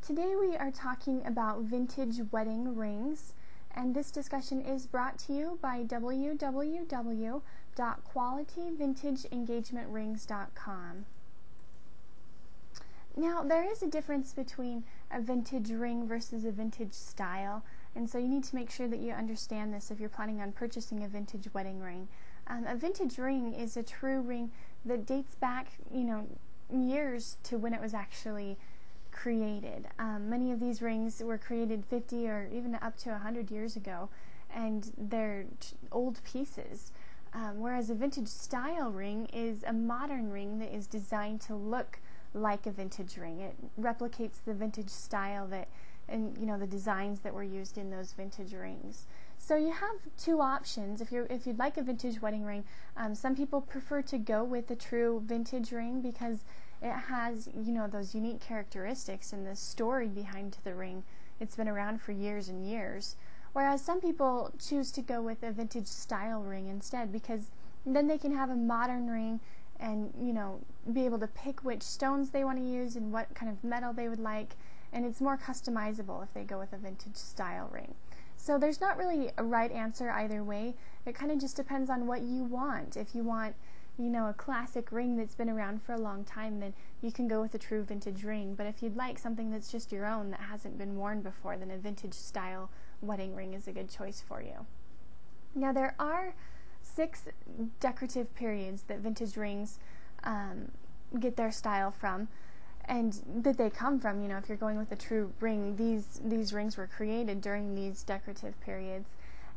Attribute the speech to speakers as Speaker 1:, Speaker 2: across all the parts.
Speaker 1: Today we are talking about vintage wedding rings, and this discussion is brought to you by www.qualityvintageengagement.rings.com. Now, there is a difference between a vintage ring versus a vintage style, and so you need to make sure that you understand this if you're planning on purchasing a vintage wedding ring. A vintage ring is a true ring that dates back, years to when it was actually created. Many of these rings were created 50 or even up to 100 years ago, and they're old pieces. Whereas a vintage style ring is a modern ring that is designed to look like a vintage ring. It replicates the vintage style and the designs that were used in those vintage rings. So you have two options. If you'd like a vintage wedding ring, some people prefer to go with a true vintage ring because it has those unique characteristics and the story behind the ring. It's been around for years and years. Whereas some people choose to go with a vintage style ring instead, because then they can have a modern ring and be able to pick which stones they want to use and what kind of metal they would like, and it's more customizable if they go with a vintage style ring. So there's not really a right answer either way. It kind of just depends on what you want. If you want a classic ring that's been around for a long time, then you can go with a true vintage ring. But if you'd like something that's just your own that hasn't been worn before, then a vintage style wedding ring is a good choice for you. Now, there are 6 decorative periods that vintage rings get their style from, and that they come from. If you're going with a true ring, these rings were created during these decorative periods.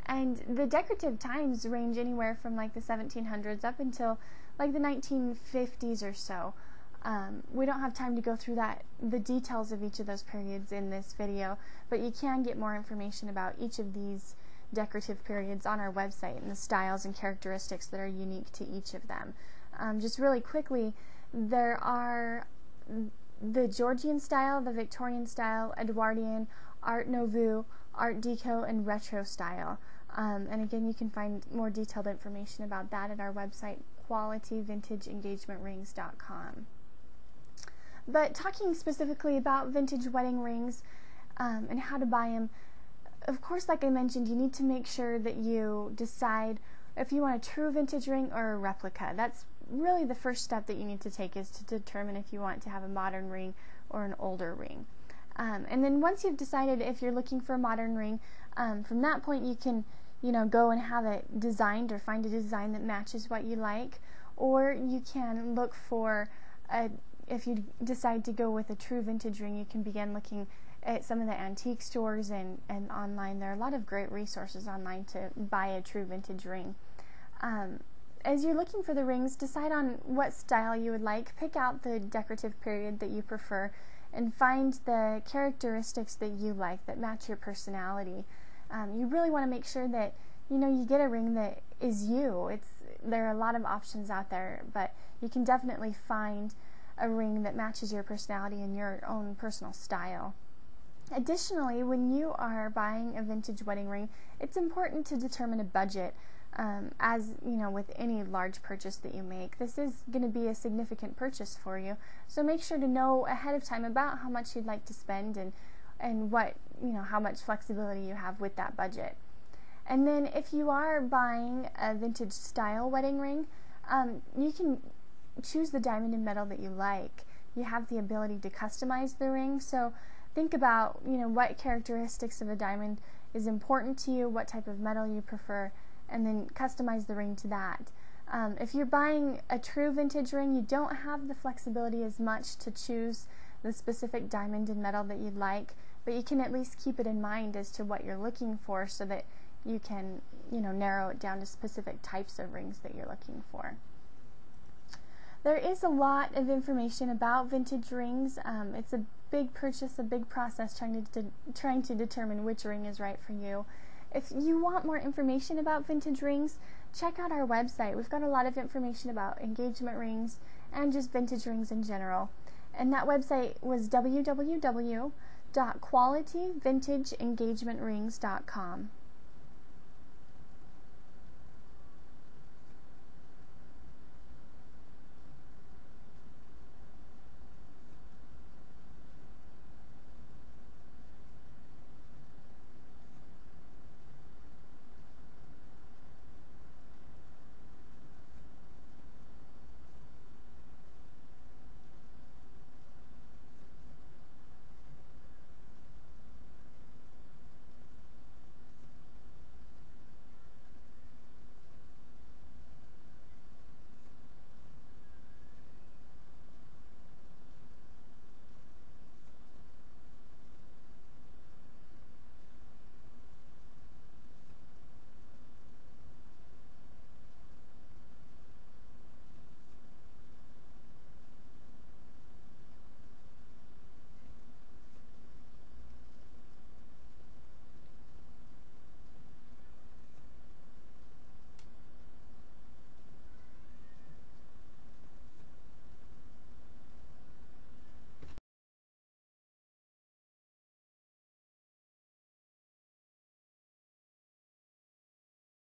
Speaker 1: And the decorative times range anywhere from like the 1700s up until like the 1950s or so. We don't have time to go through the details of each of those periods in this video, but you can get more information about each of these decorative periods on our website and the styles and characteristics that are unique to each of them. Just really quickly, there are the Georgian style, the Victorian style, Edwardian, Art Nouveau, Art Deco, and Retro style. And again, you can find more detailed information about that at our website, qualityvintageengagement.rings.com. But talking specifically about vintage wedding rings and how to buy them, of course, like I mentioned, you need to make sure that you decide if you want a true vintage ring or a replica. That's really the first step that you need to take, is to determine if you want to have a modern ring or an older ring. And then once you've decided if you're looking for a modern ring, from that point you can go and have it designed or find a design that matches what you like, or you can look for if you decide to go with a true vintage ring, you can begin looking at some of the antique stores and online. There are a lot of great resources online to buy a true vintage ring. As you're looking for the rings, decide on what style you would like. Pick out the decorative period that you prefer and find the characteristics that you like that match your personality. You really want to make sure that you get a ring that is you. There are a lot of options out there, but you can definitely find a ring that matches your personality and your own personal style. Additionally, when you are buying a vintage wedding ring, it's important to determine a budget. As with any large purchase that you make, this is going to be a significant purchase for you. So make sure to know ahead of time about how much you'd like to spend and what how much flexibility you have with that budget. And then if you are buying a vintage style wedding ring, you can choose the diamond and metal that you like. You have the ability to customize the ring, so think about what characteristics of a diamond is important to you, what type of metal you prefer, and then customize the ring to that. If you're buying a true vintage ring, you don't have the flexibility as much to choose the specific diamond and metal that you'd like, but you can at least keep it in mind as to what you're looking for, so that you can narrow it down to specific types of rings that you're looking for. There is a lot of information about vintage rings. It's a big purchase, a big process trying to determine which ring is right for you. If you want more information about vintage rings, check out our website. We've got a lot of information about engagement rings and just vintage rings in general. And that website was www.qualityvintageengagement.rings.com.